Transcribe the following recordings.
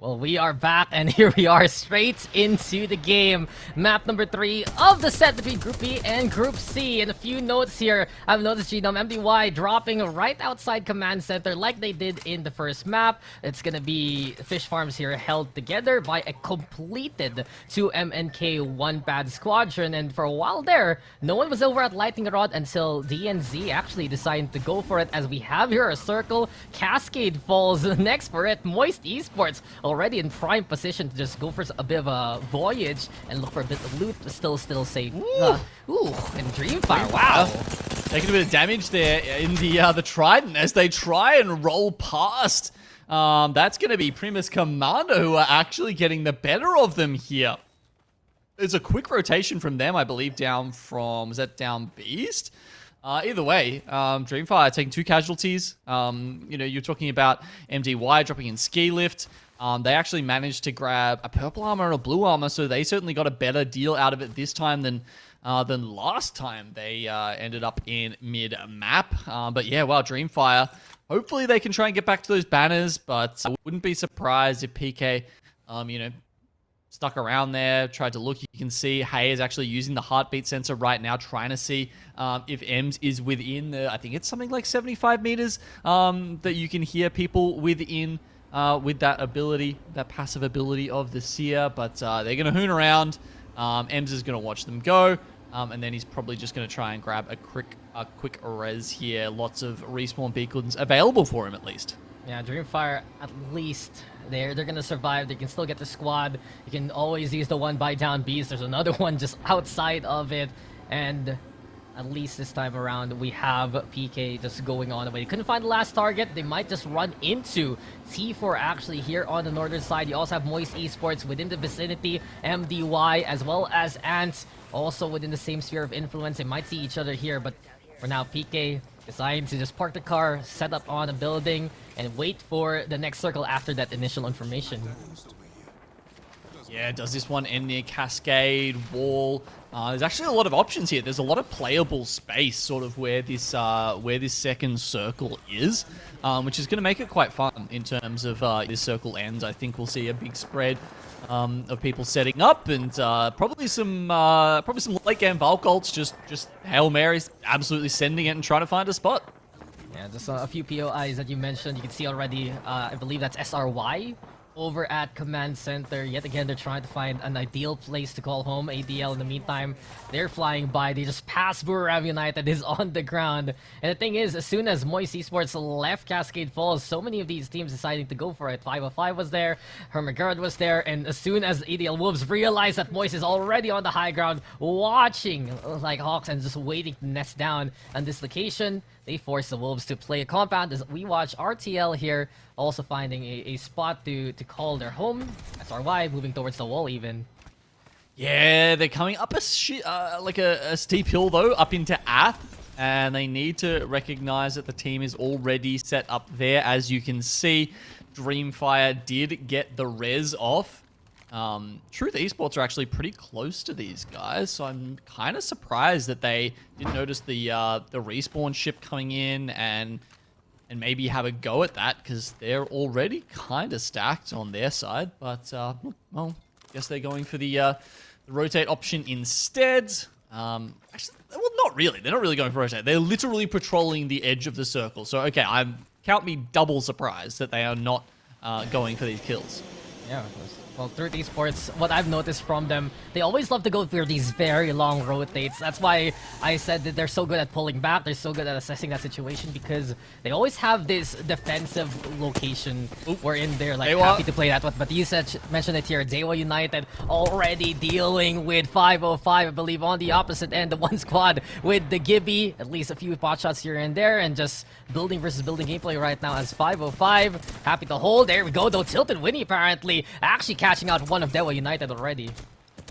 Well, we are back, and here we are straight into the game. Map number 3 of the set between Group B and Group C. And a few notes here. I've noticed Genome MDY dropping right outside Command Center like they did in the first map. It's gonna be fish farms here held together by a completed 2MNK 1-pad squadron. And for a while there, no one was over at Lightning Rod until DNZ actually decided to go for it, as we have here a circle. Cascade Falls next for it. Moist Esports already in prime position to just go for a bit of a voyage and look for a bit of loot, but still safe. Ooh, and Dreamfire, wow. Taking a bit of damage there in the Trident as they try and roll past. That's going to be Primus Commando who are actually getting the better of them here. There's a quick rotation from them, I believe, down from, is that down Beast? Either way, Dreamfire taking 2 casualties. You know, you're talking about MDY dropping in Ski Lift. They actually managed to grab a purple armor and a blue armor, so they certainly got a better deal out of it this time than last time they ended up in mid-map. But yeah, wow, Dreamfire. Hopefully they can try and get back to those banners, but I wouldn't be surprised if PK, you know, stuck around there, tried to look. You can see Hay is actually using the heartbeat sensor right now, trying to see if Ems is within the, I think it's something like 75 meters that you can hear people within with that ability, that passive ability of the Seer. But they're going to hoon around. Ems is going to watch them go. And then he's probably just going to try and grab a quick res here. Lots of respawn beacons available for him, at least. Yeah, Dreamfire, at least they're gonna survive. They can still get the squad. You can always use the one by down Beast. There's another one just outside of it, and at least this time around we have PK just going on away. They couldn't find the last target. They might just run into T4 actually here on the northern side. You also have Moist Esports within the vicinity, MDY as well as Ants also within the same sphere of influence. They might see each other here, but for now PK deciding to just park the car, set up on a building, and wait for the next circle after that initial information. Yeah, does this one end near Cascade, Wall? There's actually a lot of options here. There's a lot of playable space sort of where this second circle is, which is going to make it quite fun in terms of this circle ends. I think we'll see a big spread of people setting up, and probably some late game Valk ults, just Hail Marys, absolutely sending it and trying to find a spot. Yeah, just a few POIs that you mentioned. You can see already, I believe that's SRY over at Command Center. Yet again, they're trying to find an ideal place to call home. ADL, in the meantime, they're flying by. They just passed Buriram United is on the ground. And the thing is, as soon as Moist Esports left Cascade Falls, so many of these teams deciding to go for it. 505 was there, Hermagard was there, and as soon as ADL Wolves realized that Moist is already on the high ground, watching like hawks and just waiting to nest down on this location, they force the Wolves to play a compound as we watch RTL here also finding a spot to call their home. SRY moving towards the wall even. Yeah, they're coming up like a steep hill though, up into Ath, and they need to recognize that the team is already set up there. As you can see, Dreamfire did get the res off. Truth Esports are actually pretty close to these guys, so I'm kind of surprised that they didn't notice the respawn ship coming in and maybe have a go at that, because they're already kind of stacked on their side. But well, guess they're going for the rotate option instead. Actually, well, not really. They're not really going for rotate. They're literally patrolling the edge of the circle. So okay, count me double surprised that they are not going for these kills. Yeah, well, Truth Esports, what I've noticed from them, they always love to go for these very long rotates. That's why I said that they're so good at pulling back, they're so good at assessing that situation, because they always have this defensive location wherein they're like happy to play that one. But you mentioned it here, Dewa United already dealing with 505, I believe, on the opposite end, the one squad with the Gibby, at least a few pot shots here and there, and just building versus building gameplay right now as 505 happy to hold. There we go, though. Tilted Winnie apparently actually catching out one of Dewa United already.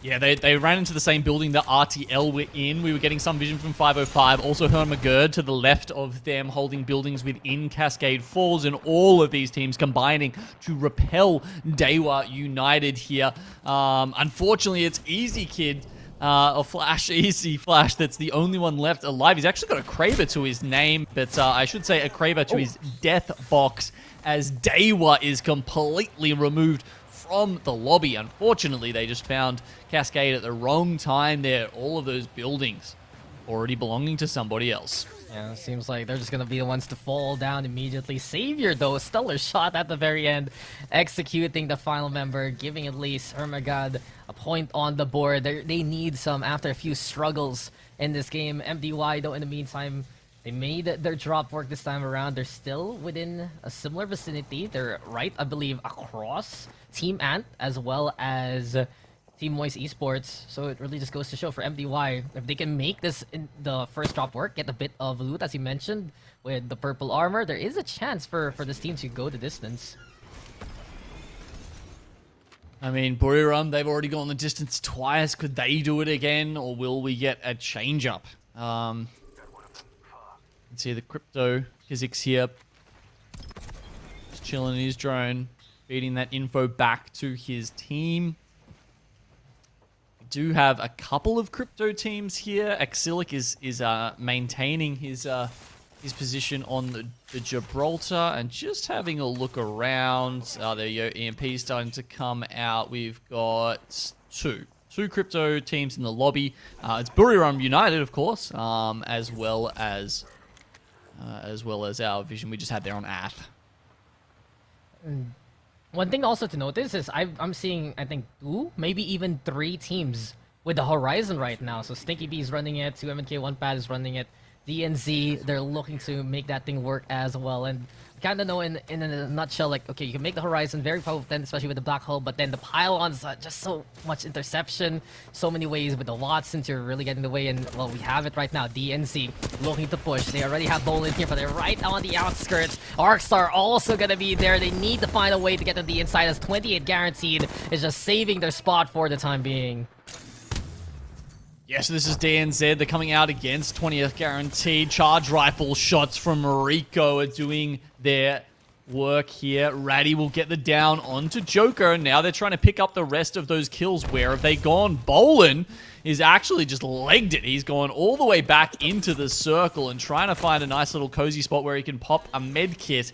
Yeah, they ran into the same building that RTL were in. We were getting some vision from 505. Also Hermagerd to the left of them, holding buildings within Cascade Falls, and all of these teams combining to repel Dewa United here. Unfortunately, it's Easy Kid, Easy Flash, that's the only one left alive. He's actually got a Kraber to his name, but I should say a Kraber to his death box, as Dewa is completely removed from the lobby. Unfortunately, they just found Cascade at the wrong time there. All of those buildings already belonging to somebody else. Yeah, it seems like they're just gonna be the ones to fall down immediately. Savior, though, stellar shot at the very end, executing the final member, giving at least Ermagad a point on the board. They need some after a few struggles in this game. MDY, though, in the meantime, they made their drop work this time around. They're still within a similar vicinity. They're right, I believe, across Team Ant as well as Team Moist Esports. So it really just goes to show for MDY, if they can make this in the first drop work, get a bit of loot, as you mentioned, with the purple armor, there is a chance for this team to go the distance. I mean, Buriram, they've already gone the distance twice. Could they do it again, or will we get a change-up? Let's see the Crypto Kha'Zix here. Just chilling in his drone, feeding that info back to his team. We do have a couple of crypto teams here. Exilic is maintaining his position on the Gibraltar, and just having a look around. There you go, EMP starting to come out. We've got two crypto teams in the lobby. It's Buriram United, of course, as well as our vision we just had there on Ath. One thing also to notice is I'm seeing, I think, 2, maybe even 3 teams with the Horizon right now. So Stinky B is running it, 2MNK1 Pad is running it, DNZ, they're looking to make that thing work as well. And kind of know in a nutshell, like, okay, you can make the Horizon very potent, especially with the Black Hole, but then the pylons, just so much interception, so many ways with the Watsons, you're really getting the way. And, well, we have it right now. DNC looking to push. They already have Bolin here, but they're right on the outskirts. Arcstar also gonna be there. They need to find a way to get to the inside, as 28 guaranteed is just saving their spot for the time being. Yes, this is DNZ. They're coming out against 20th guaranteed. Charge rifle shots from Rico are doing their work here. Ratty will get the down onto Joker, and now they're trying to pick up the rest of those kills. Where have they gone? Bolin is actually just legged it. He's gone all the way back into the circle and trying to find a nice little cozy spot where he can pop a med kit.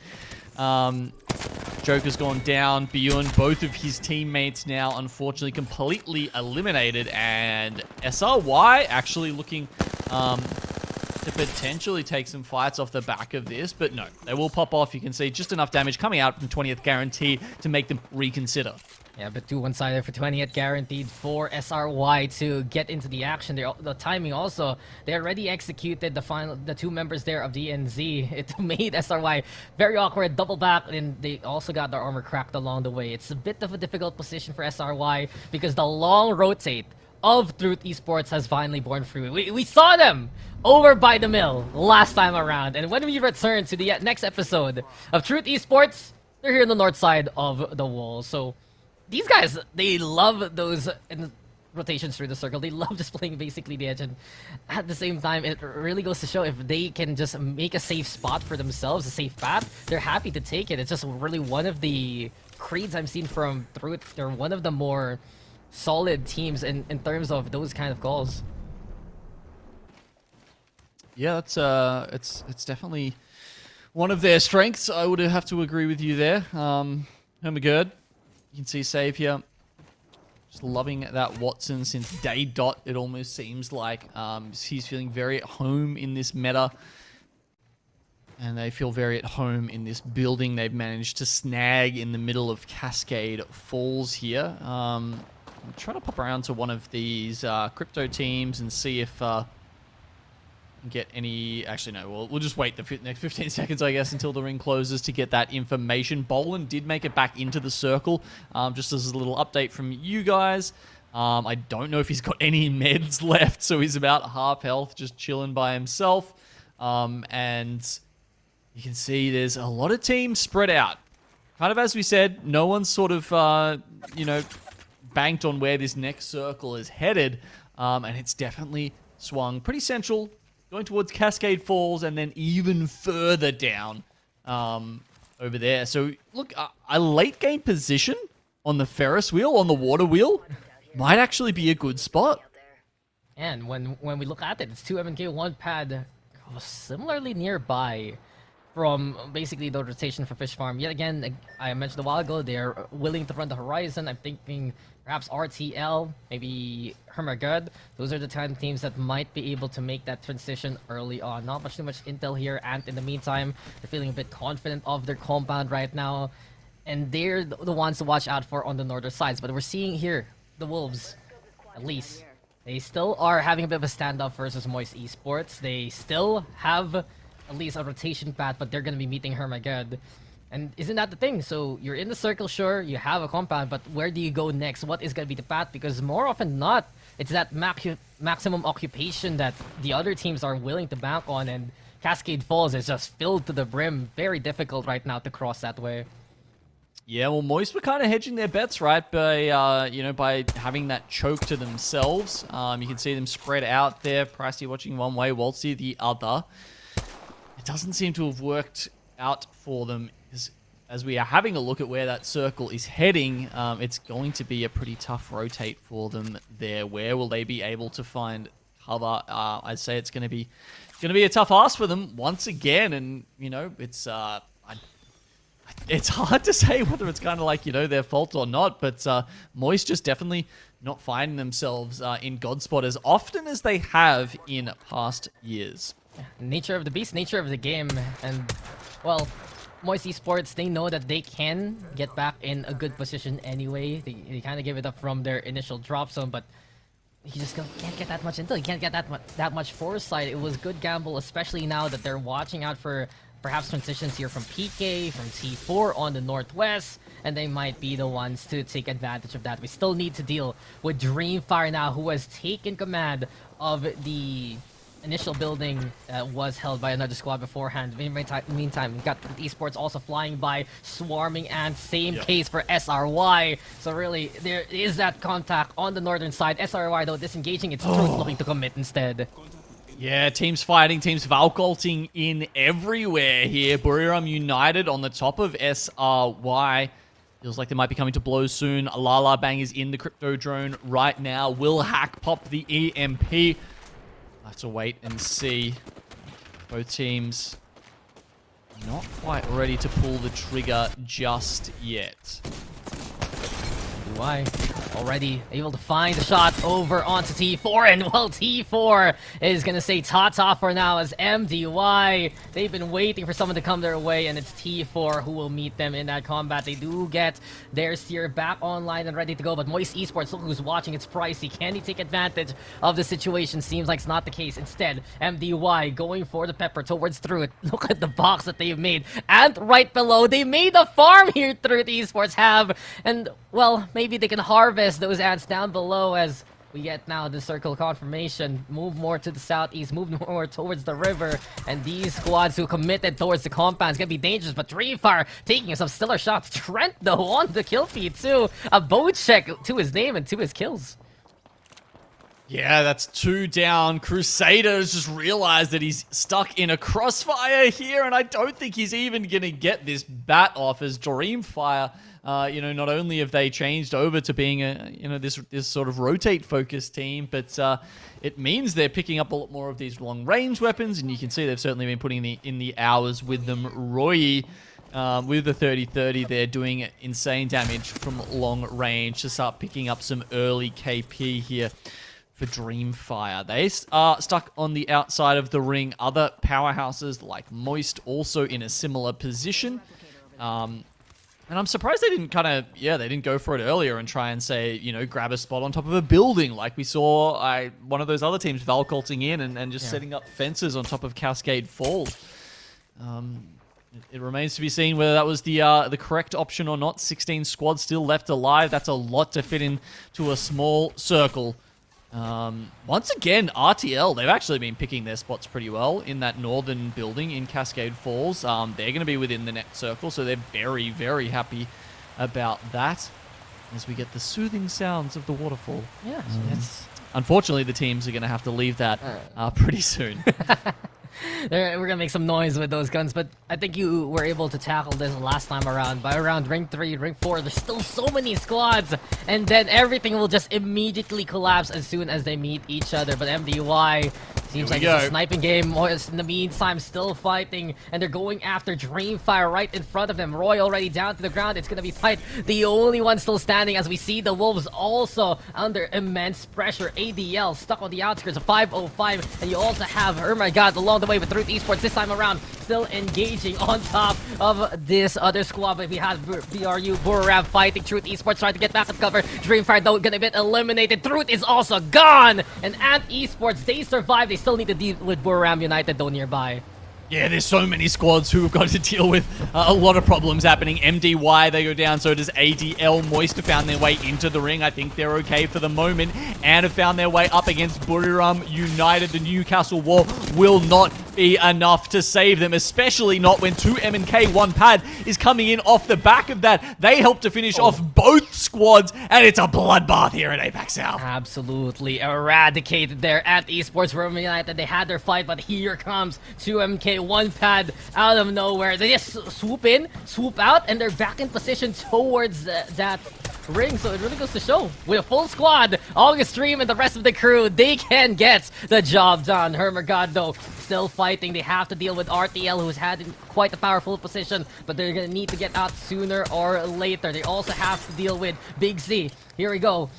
Joker's gone down. Bjorn, both of his teammates now, unfortunately, completely eliminated. And SRY actually looking to potentially take some fights off the back of this. But no, they will pop off. You can see just enough damage coming out from 20th guarantee to make them reconsider. Yeah, but too one-sided for 20th guaranteed for SRY to get into the action. The timing also, they already executed the 2 members there of DNZ. It made SRY very awkward, double back, and they also got their armor cracked along the way. It's a bit of a difficult position for SRY because the long rotate of Truth Esports has finally borne fruit. We saw them over by the mill last time around, and when we return to the next episode of Truth Esports, they're here on the north side of the wall. So these guys, they love those rotations through the circle. They love just playing basically the edge, and at the same time, it really goes to show if they can just make a safe spot for themselves, a safe path, they're happy to take it. It's just really one of the creeds I've seen from Truth. They're one of the more solid teams in terms of those kind of calls. Yeah, it's definitely one of their strengths. I would have to agree with you there. Hermagerd, you can see save here. Just loving that Watson since day dot. It almost seems like he's feeling very at home in this meta. And they feel very at home in this building they've managed to snag in the middle of Cascade Falls here. I'm trying to pop around to one of these crypto teams and see if get any... Actually, no, we'll just wait the next 15 seconds, I guess, until the ring closes to get that information. Bolin did make it back into the circle, just as a little update from you guys. I don't know if he's got any meds left, so he's about half health, just chilling by himself. And you can see there's a lot of teams spread out. Kind of as we said, no one's sort of, banked on where this next circle is headed. And it's definitely swung pretty central, going towards Cascade Falls, and then even further down over there. So, look, a late game position on the Ferris wheel, on the water wheel, might actually be a good spot. And when we look at it, it's 2MNK1 pad similarly nearby from basically the rotation for Fish Farm. Yet again, I mentioned a while ago, they're willing to run the Horizon. I'm thinking perhaps RTL, maybe Hermagod. Those are the kind of teams that might be able to make that transition early on. Not too much intel here, and in the meantime, they're feeling a bit confident of their compound right now. And they're the ones to watch out for on the northern sides. But we're seeing here, the Wolves, at least, they still are having a bit of a standoff versus Moist Esports. They still have at least a rotation path, but they're going to be meeting Hermagod. And isn't that the thing? So you're in the circle, sure, you have a compound, but where do you go next? What is going to be the path? Because more often than not, it's that maximum occupation that the other teams are willing to bank on, and Cascade Falls is just filled to the brim. Very difficult right now to cross that way. Yeah, well, Moist were kind of hedging their bets, right? By by having that choke to themselves. You can see them spread out there. Pricey watching one way, Waltzy the other. It doesn't seem to have worked out for them. As we are having a look at where that circle is heading, it's going to be a pretty tough rotate for them there. Where will they be able to find cover? I'd say it's going to be a tough ask for them once again, and it's hard to say whether it's kind of like, their fault or not, but Moist just definitely not finding themselves in Godspot as often as they have in past years. Nature of the beast, nature of the game, and, well, Moist Esports, they know that they can get back in a good position anyway. They kind of give it up from their initial drop zone, but you just can't get that much intel. You can't get that much foresight. It was good gamble, especially now that they're watching out for perhaps transitions here from PK, from T4 on the northwest, and they might be the ones to take advantage of that. We still need to deal with Dreamfire now, who has taken command of the initial building was held by another squad beforehand. In the meantime, we got Esports also flying by, swarming, and same case for SRY. So really, there is that contact on the northern side. SRY, though, disengaging its truth, looking to commit instead. Yeah, teams fighting, teams Valcolting in everywhere here. Buriram United on the top of SRY. Feels like they might be coming to blows soon. Lala Bang is in the crypto drone right now. Will Hack pop the EMP? I'll have to wait and see. Both teams not quite ready to pull the trigger just yet. Why? Already able to find the shot over onto T4, and well, T4 is gonna say ta-ta for now as MDY. They've been waiting for someone to come their way, and it's T4 who will meet them in that combat. They do get their Seer back online and ready to go, but Moist Esports, look who's watching, it's Pricey. Can he take advantage of the situation? Seems like it's not the case. Instead, MDY going for the pepper towards Through It. Look at the box that they've made, and right below, they made a farm here. Through It Esports have, and well, maybe they can harvest those ants down below as we get now the circle confirmation. Move more to the southeast, move more towards the river, and these squads who committed towards the compound is gonna be dangerous, but Dreamfire taking some stellar shots. Trent, though, on the kill feed too. A bow check to his name and to his kills. Yeah, that's 2 down. Crusaders just realized that he's stuck in a crossfire here, and I don't think he's even gonna get this bat off as Dreamfire. Not only have they changed over to being this sort of rotate-focused team, but it means they're picking up a lot more of these long-range weapons, and you can see they've certainly been putting in the hours with them. Roy, with the 30-30, they're doing insane damage from long range to start picking up some early KP here for Dreamfire. They are stuck on the outside of the ring. Other powerhouses like Moist also in a similar position. And I'm surprised they didn't they didn't go for it earlier and try and say, grab a spot on top of a building like we saw one of those other teams Valcolting in and just setting up fences on top of Cascade Falls. It remains to be seen whether that was the correct option or not. 16 squads still left alive. That's a lot to fit into a small circle. Once again, RTL, they've actually been picking their spots pretty well in that northern building in Cascade Falls. They're going to be within the next circle, so they're very, very happy about that as we get the soothing sounds of the waterfall. Yeah, unfortunately, the teams are going to have to leave that pretty soon. We're gonna make some noise with those guns, but I think you were able to tackle this last time around. By around ring 3, ring 4, there's still so many squads, and then everything will just immediately collapse as soon as they meet each other. But MDY Seems Here like we it's a go. sniping game. Moist in the meantime still fighting, and they're going after Dreamfire right in front of them. Roy already down to the ground. It's gonna be Fight, the only one still standing, as we see the Wolves also under immense pressure. ADL stuck on the outskirts of 505, and you also have, oh my god, along the way with Truth Esports this time around, still engaging on top of this other squad. But we have BRU, Burram fighting Truth Esports, trying to get back to cover. Dreamfire though gonna get eliminated. Truth is also gone, and Ant Esports, they survive. They still need to deal with Burram United though nearby. Yeah, there's so many squads who have got to deal with a lot of problems happening. MDY, they go down, so does ADL. Moist have found their way into the ring. I think they're okay for the moment. And have found their way up against Buriram United. The Newcastle War will not be enough to save them, especially not when 2MK, 1 pad is coming in off the back of that. They help to finish off both squads, and it's a bloodbath here at Apac South. Absolutely eradicated there at Esports Room United. They had their fight, but here comes 2MK, 1 pad out of nowhere. They just swoop in, swoop out, and they're back in position towards that ring. So it really goes to show, with a full squad, August Stream and the rest of the crew, they can get the job done. Hermagod though still fighting. They have to deal with RTL, who's had quite a powerful position, but they're gonna need to get out sooner or later. They also have to deal with Big Z. Here we go.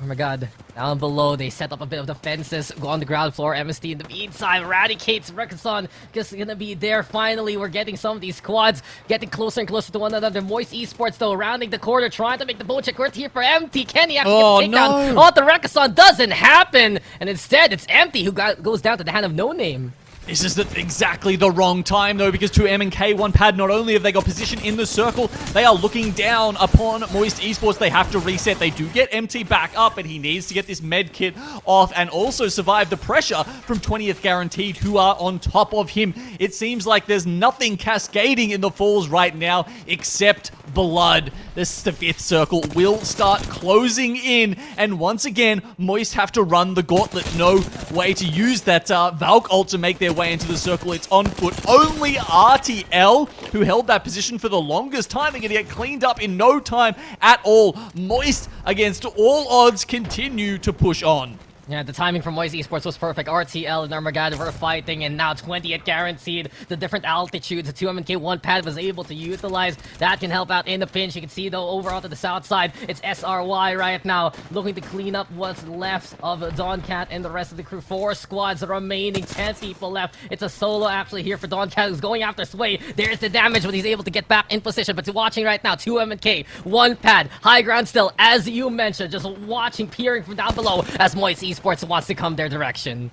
Oh my god. Down below, they set up a bit of defenses. Go on the ground floor. MST in the meantime eradicates Rekoson. Just gonna be there. Finally, we're getting some of these squads getting closer and closer to one another. Moist Esports, though, rounding the corner, trying to make the boat check. We're here for Empty. Can he actually get the takedown? Oh, the Rekoson doesn't happen. And instead, it's Empty who goes down to the hand of No Name. This is exactly the wrong time, though, because 2M and K1 pad, not only have they got position in the circle, they are looking down upon Moist Esports. They have to reset. They do get MT back up, but he needs to get this med kit off and also survive the pressure from 20th Guaranteed, who are on top of him. It seems like there's nothing cascading in the falls right now except blood. The fifth circle will start closing in, and once again, Moist have to run the gauntlet. No way to use that Valk ult to make their way into the circle. It's on foot. Only RTL, who held that position for the longest time, are going to get cleaned up in no time at all. Moist, against all odds, continue to push on. Yeah, the timing from Moist Esports was perfect. RTL and Armageddon were fighting, and now 20th Guaranteed. The different altitudes the 2MK1 pad was able to utilize. That can help out in the pinch. You can see, though, over onto the south side, it's SRY right now, looking to clean up what's left of Doncat and the rest of the crew. 4 squads remaining, 10 people left. It's a solo, actually, here for Doncat, who's going after Sway. There's the damage, but he's able to get back in position. But watching right now, 2MK, 1 pad, high ground still, as you mentioned, just watching, peering from down below, as Moist Esports wants to come their direction.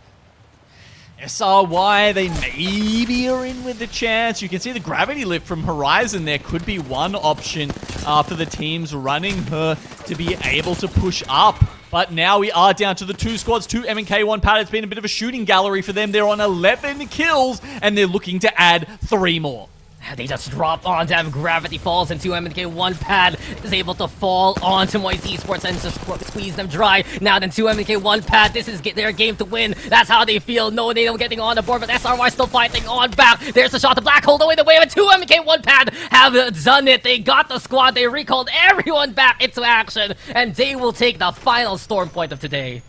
SRY, they maybe are in with a chance. You can see the gravity lift from Horizon. There could be one option for the teams running her to be able to push up. But now we are down to the 2 squads. 2MK1 pad. It's been a bit of a shooting gallery for them. They're on 11 kills, and they're looking to add 3 more. They just drop on them. Gravity falls into MK1 pad is able to fall onto Moist Esports and just squeeze them dry. Now then 2MK1 pad, this is their game to win. That's how they feel. No, they don't getting on the board, but SRY still fighting on back. There's a shot to Black Hole away the way, but 2MK1 pad have done it. They got the squad. They recalled everyone back into action, and they will take the final storm point of today.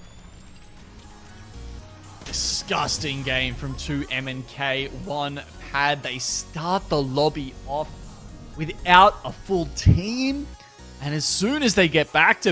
Disgusting game from 2MK1 pad. They start the lobby off without a full team, and as soon as they get back to